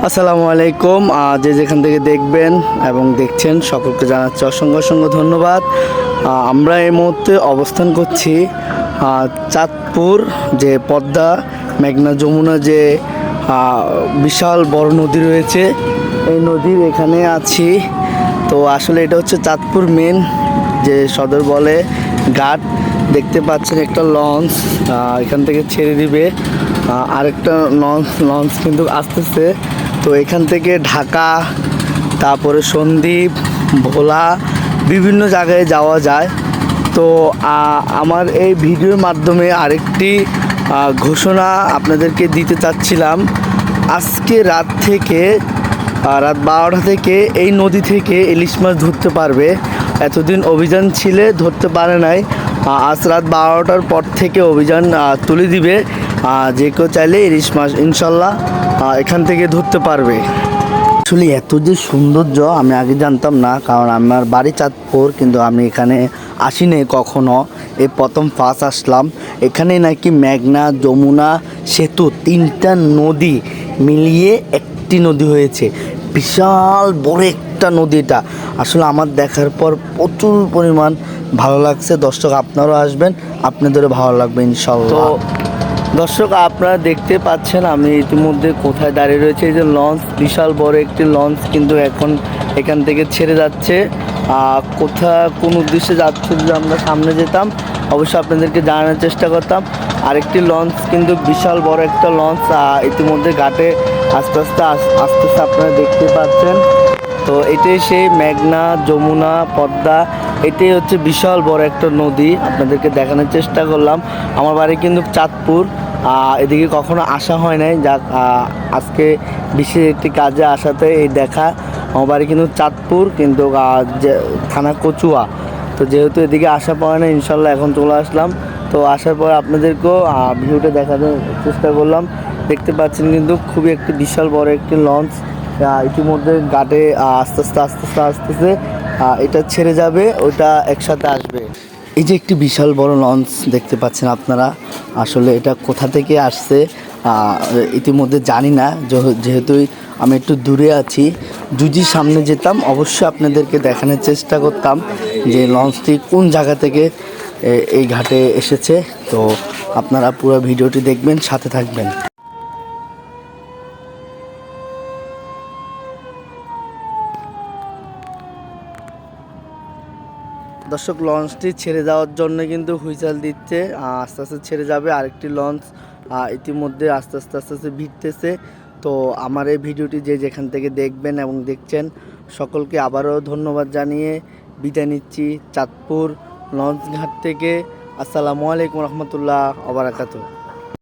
আসসালামু আলাইকুম। যে যেখান থেকে দেখবেন এবং দেখছেন সকলকে জানাচ্ছি অসংখ্য অসংখ্য ধন্যবাদ। আমরা এই মুহূর্তে অবস্থান করছি চাঁদপুর, যে পদ্মা মেঘনা যমুনা যে বিশাল বড় নদী রয়েছে, এই নদীর এখানে আছি। তো আসলে এটা হচ্ছে চাঁদপুর মেন যে সদর বলে ঘাট। দেখতে পাচ্ছেন একটা লঞ্চ এখান থেকে ছেড়ে দিবে, আরেকটা লঞ্চ কিন্তু আসতেছে। তো এখান থেকে ঢাকা, তারপরে সন্দ্বীপ, ভোলা, বিভিন্ন জায়গায় যাওয়া যায়। তো আমার এই ভিডিওর মাধ্যমে আরেকটি ঘোষণা আপনাদেরকে দিতে চাচ্ছিলাম। আজকে রাত 12টা থেকে এই নদী থেকে ইলিশ মাছ ধরতে পারবে। এতদিন অভিযান ছিলে ধরতে পারে নাই, আজ রাত 12টার পর থেকে অভিযান তুলে দিবে। যে কেউ চাইলে ইলিশ মাছ ইনশাল্লাহ এখান থেকে ধরতে পারবে। আসলে এত যে সৌন্দর্য আমি আগে জানতাম না, কারণ আমার বাড়ি চাঁদপুর, কিন্তু আমি এখানে আসিনি কখনো। এই প্রথম ফার্স্ট আসলাম। এখানে নাকি মেঘনা যমুনা সেতু, তিনটা নদী মিলিয়ে একটি নদী হয়েছে। বিশাল বড় একটা নদী এটা। আসলে আমার দেখার পর প্রচুর পরিমাণ ভালো লাগছে। দর্শক আপনারাও আসবেন, আপনাদেরও ভালো লাগবে ইনশাল্লাহ। দর্শক আপনারা দেখতে পাচ্ছেন আমি ইতিমধ্যে কোথায় দাঁড়িয়ে রয়েছে। এই যে লঞ্চ, বিশাল বড় একটি লঞ্চ কিন্তু এখন এখান থেকে ছেড়ে যাচ্ছে। কোন উদ্দেশ্যে যাচ্ছে, যদি আমরা সামনে যেতাম অবশ্যই আপনাদেরকে জানানোর চেষ্টা করতাম। আরেকটি লঞ্চ কিন্তু বিশাল বড় একটা লঞ্চ ইতিমধ্যে ঘাটে আস্তে আস্তে আপনারা দেখতে পাচ্ছেন। তো এটাই সেই মেঘনা যমুনা পদ্মা, এটাই হচ্ছে বিশাল বড় একটা নদী। আপনাদেরকে দেখানোর চেষ্টা করলাম। আমার বাড়ি কিন্তু চাঁদপুর, এদিকে কখনো আসা হয় নাই। যাক, আজকে বিশেষ একটি কাজে আসাতে এই দেখা। আমার বাড়ি কিন্তু চাঁদপুর, কিন্তু থানা কচুয়া। তো যেহেতু এদিকে আসা পাওয়া না, ইনশাল্লাহ এখন চলে আসলাম। তো আসার পর আপনাদেরকেও ভিউটা দেখানোর চেষ্টা করলাম। দেখতে পাচ্ছেন কিন্তু খুবই একটি বিশাল বড় একটি লঞ্চ ইতিমধ্যে ঘাটে আস্তে আস্তে এটা ছেড়ে যাবে, ওটা একসাথে আসবে। এই যে একটি বিশাল বড় লঞ্চ দেখতে পাচ্ছেন আপনারা, আসলে এটা কোথা থেকে আসছে ইতিমধ্যে জানি না। যেহেতু আমি একটু দূরে আছি, যদি সামনে যেতাম অবশ্যই আপনাদেরকে দেখানোর চেষ্টা করতাম যে লঞ্চটি কোন জায়গা থেকে এই ঘাটে এসেছে। তো আপনারা পুরো ভিডিওটি দেখবেন, সাথে থাকবেন। দর্শক, লঞ্চটি ছেড়ে যাওয়ার জন্য কিন্তু হুইসেল দিচ্ছে। আস্তে আস্তে ছেড়ে যাবে। আরেকটি লঞ্চ ইতিমধ্যে আস্তে আস্তে ভিড়তেছে। তো আমার এই ভিডিওটি যে যেখান থেকে দেখবেন এবং দেখছেন সকলকে আবারও ধন্যবাদ জানিয়ে বিদায় নিচ্ছি চাঁদপুর লঞ্চ ঘাট থেকে। আসসালামু আলাইকুম রহমতুল্লাহ ওয়া বারাকাতুহু।